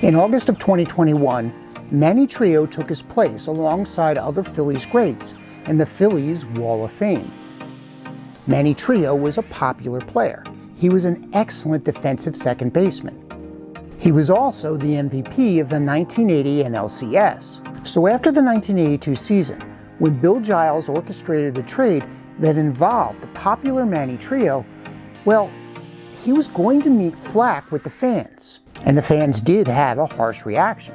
In August of 2021, Manny Trillo took his place alongside other Phillies greats in the Phillies Wall of Fame. Manny Trillo was a popular player. He was an excellent defensive second baseman. He was also the MVP of the 1980 NLCS. So after the 1982 season, when Bill Giles orchestrated a trade that involved the popular Manny Trillo, well, he was going to meet flack with the fans. And the fans did have a harsh reaction.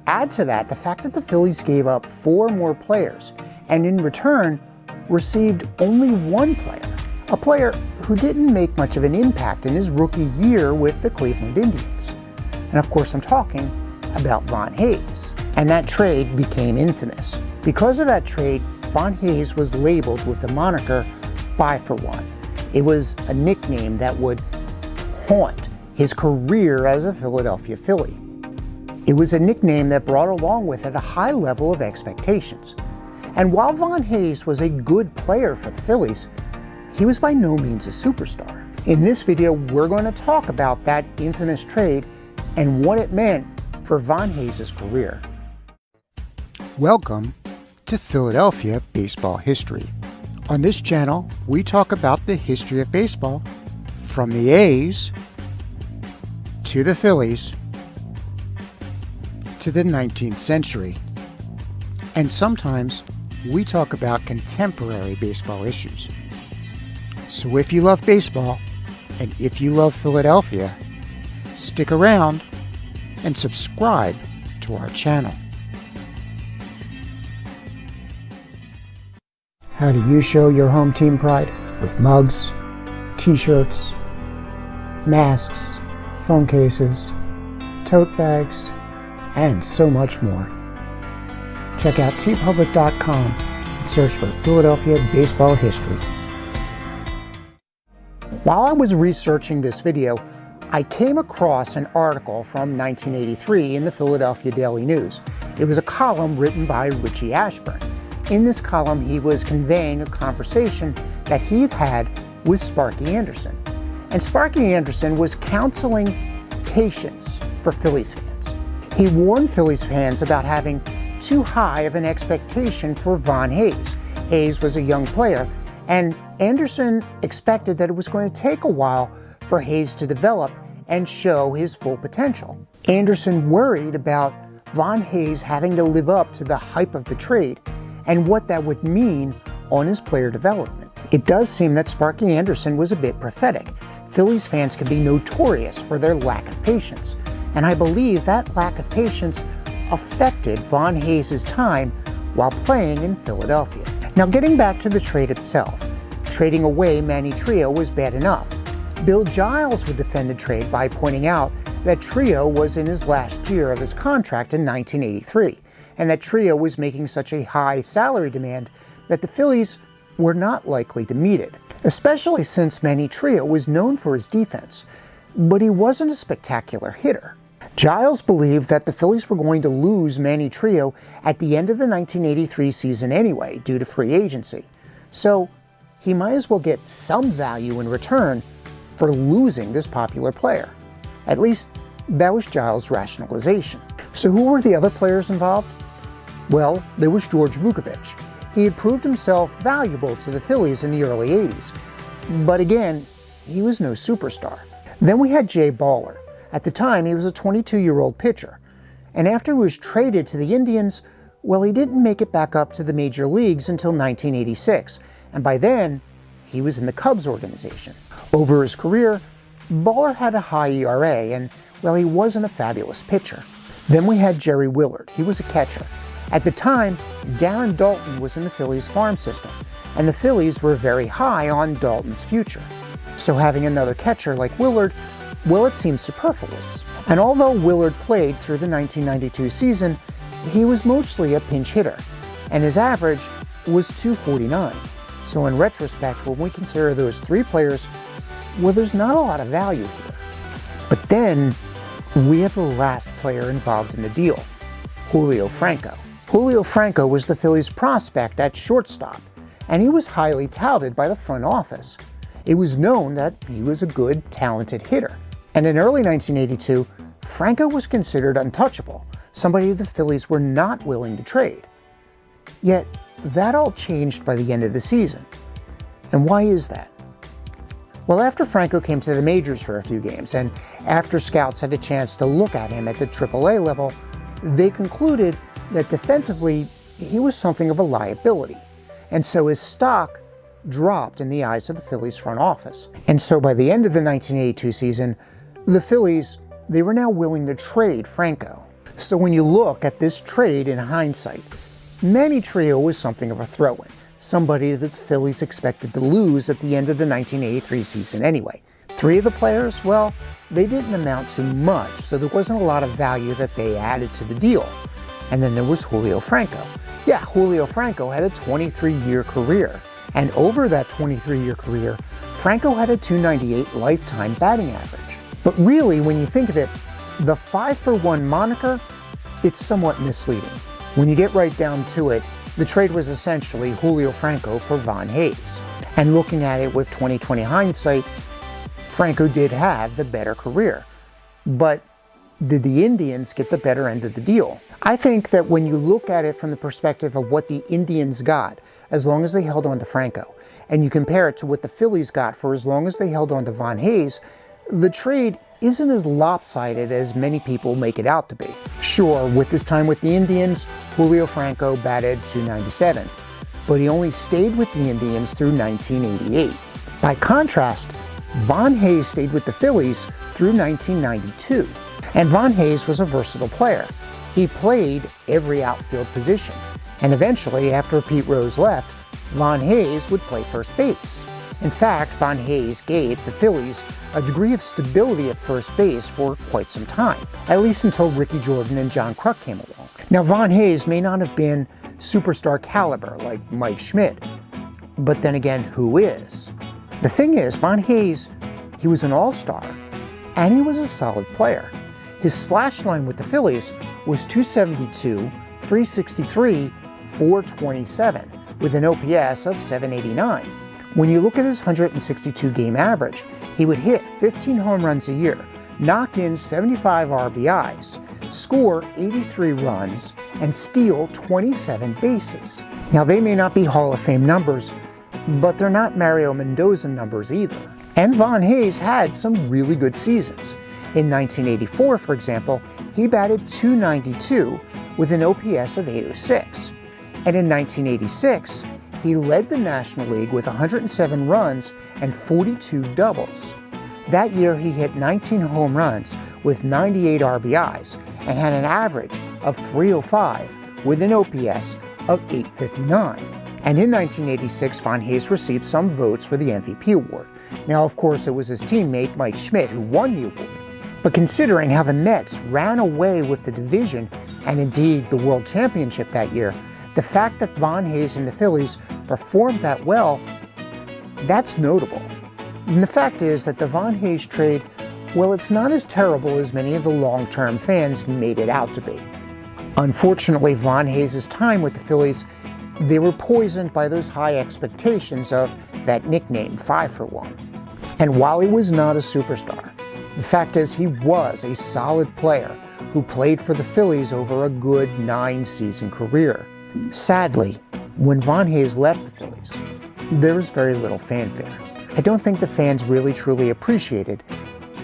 Add to that the fact that the Phillies gave up 4 more players and in return received only 1 player, a player who didn't make much of an impact in his rookie year with the Cleveland Indians. And of course I'm talking about Von Hayes. And that trade became infamous. Because of that trade, Von Hayes was labeled with the moniker 5 for 1. It was a nickname that would haunt his career as a Philadelphia Philly. It was a nickname that brought along with it a high level of expectations. And while Von Hayes was a good player for the Phillies, he was by no means a superstar. In this video, we're going to talk about that infamous trade and what it meant for Von Hayes' career. Welcome to Philadelphia Baseball History. On this channel, we talk about the history of baseball from the A's to the Phillies to the 19th century. And sometimes we talk about contemporary baseball issues. So if you love baseball and if you love Philadelphia, stick around and subscribe to our channel. How do you show your home team pride? With mugs, t-shirts, masks, phone cases, tote bags, and so much more. Check out tpublic.com and search for Philadelphia Baseball History. While I was researching this video, I came across an article from 1983 in the Philadelphia Daily News. It was a column written by Richie Ashburn. In this column, he was conveying a conversation that he had had with Sparky Anderson. And Sparky Anderson was counseling patience for Phillies fans. He warned Phillies fans about having too high of an expectation for Von Hayes. Hayes was a young player, and Anderson expected that it was going to take a while for Hayes to develop and show his full potential. Anderson worried about Von Hayes having to live up to the hype of the trade and what that would mean on his player development. It does seem that Sparky Anderson was a bit prophetic. Phillies fans can be notorious for their lack of patience, and I believe that lack of patience affected Von Hayes' time while playing in Philadelphia. Now getting back to the trade itself, trading away Manny Trillo was bad enough. Bill Giles would defend the trade by pointing out that Trillo was in his last year of his contract in 1983, and that Trillo was making such a high salary demand that the Phillies were not likely to meet it, especially since Manny Trillo was known for his defense, but he wasn't a spectacular hitter. Giles believed that the Phillies were going to lose Manny Trillo at the end of the 1983 season anyway, due to free agency, so he might as well get some value in return for losing this popular player. At least, that was Giles' rationalization. So who were the other players involved? Well, there was George Vukovich. He had proved himself valuable to the Phillies in the early 80s, but again, he was no superstar. Then we had Jay Baller. At the time, he was a 22-year-old pitcher, and after he was traded to the Indians, well, he didn't make it back up to the major leagues until 1986, and by then, he was in the Cubs organization. Over his career, Baller had a high ERA, and, well, he wasn't a fabulous pitcher. Then we had Jerry Willard. He was a catcher. At the time, Darren Daulton was in the Phillies farm system, and the Phillies were very high on Daulton's future. So having another catcher like Willard, well, it seemed superfluous. And although Willard played through the 1992 season, he was mostly a pinch hitter, and his average was .249. So in retrospect, when we consider those 3 players, well, there's not a lot of value here. But then we have the last player involved in the deal, Julio Franco. Julio Franco was the Phillies' prospect at shortstop, and he was highly touted by the front office. It was known that he was a good, talented hitter. And in early 1982, Franco was considered untouchable, somebody the Phillies were not willing to trade. Yet, that all changed by the end of the season. And why is that? Well, after Franco came to the majors for a few games, and after scouts had a chance to look at him at the AAA level, they concluded that defensively, he was something of a liability. And so his stock dropped in the eyes of the Phillies front office. And so by the end of the 1982 season, the Phillies, they were now willing to trade Franco. So when you look at this trade in hindsight, Manny Trio was something of a throw-in, somebody that the Phillies expected to lose at the end of the 1983 season anyway. Three of the players, well, they didn't amount to much, so there wasn't a lot of value that they added to the deal. And then there was Julio Franco. Yeah, Julio Franco had a 23-year career. And over that 23-year career, Franco had a .298 lifetime batting average. But really, when you think of it, the 5-for-1 moniker, it's somewhat misleading. When you get right down to it, the trade was essentially Julio Franco for Von Hayes. And looking at it with 20/20 hindsight, Franco did have the better career. But did the Indians get the better end of the deal? I think that when you look at it from the perspective of what the Indians got, as long as they held on to Franco, and you compare it to what the Phillies got for as long as they held on to Von Hayes, the trade isn't as lopsided as many people make it out to be. Sure, with his time with the Indians, Julio Franco batted .297, but he only stayed with the Indians through 1988. By contrast, Von Hayes stayed with the Phillies through 1992. And Von Hayes was a versatile player. He played every outfield position. And eventually, after Pete Rose left, Von Hayes would play first base. In fact, Von Hayes gave the Phillies a degree of stability at first base for quite some time, at least until Ricky Jordan and John Kruk came along. Now, Von Hayes may not have been superstar caliber like Mike Schmidt, but then again, who is? The thing is, Von Hayes, he was an all-star, and he was a solid player. His slash line with the Phillies was .272, .363, .427, with an OPS of .789. When you look at his 162 game average, he would hit 15 home runs a year, knock in 75 RBIs, score 83 runs, and steal 27 bases. Now, they may not be Hall of Fame numbers, but they're not Mario Mendoza numbers either. And Von Hayes had some really good seasons. In 1984, for example, he batted .292 with an OPS of .806. And in 1986, he led the National League with 107 runs and 42 doubles. That year, he hit 19 home runs with 98 RBIs and had an average of .305 with an OPS of .859. And in 1986, Von Hayes received some votes for the MVP award. Now, of course, it was his teammate Mike Schmidt who won the award. But considering how the Mets ran away with the division and indeed the World Championship that year, the fact that Von Hayes and the Phillies performed that well, that's notable. And the fact is that the Von Hayes trade, well, it's not as terrible as many of the long-term fans made it out to be. Unfortunately, Von Hayes' time with the Phillies, they were poisoned by those high expectations of that nickname, 5-for-1. And while he was not a superstar, the fact is he was a solid player who played for the Phillies over a good 9-season career. Sadly, when Von Hayes left the Phillies, there was very little fanfare. I don't think the fans really truly appreciated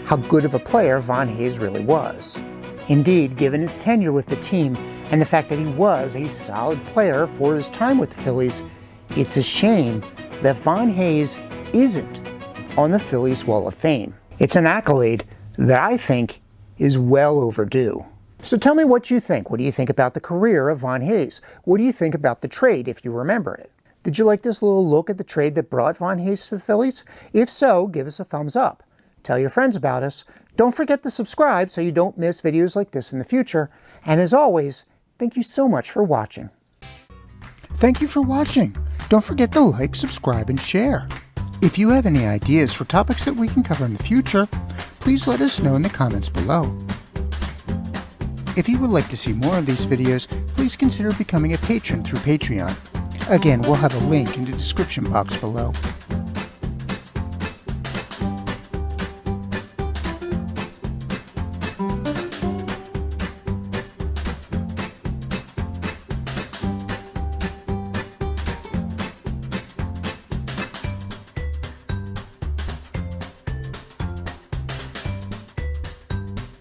how good of a player Von Hayes really was. Indeed, given his tenure with the team and the fact that he was a solid player for his time with the Phillies, it's a shame that Von Hayes isn't on the Phillies Wall of Fame. It's an accolade that I think is well overdue. So tell me what you think. What do you think about the career of Von Hayes? What do you think about the trade, if you remember it? Did you like this little look at the trade that brought Von Hayes to the Phillies? If so, give us a thumbs up. Tell your friends about us. Don't forget to subscribe so you don't miss videos like this in the future. And as always, thank you so much for watching. Thank you for watching. Don't forget to like, subscribe, and share. If you have any ideas for topics that we can cover in the future, please let us know in the comments below. If you would like to see more of these videos, please consider becoming a patron through Patreon. Again, we'll have a link in the description box below.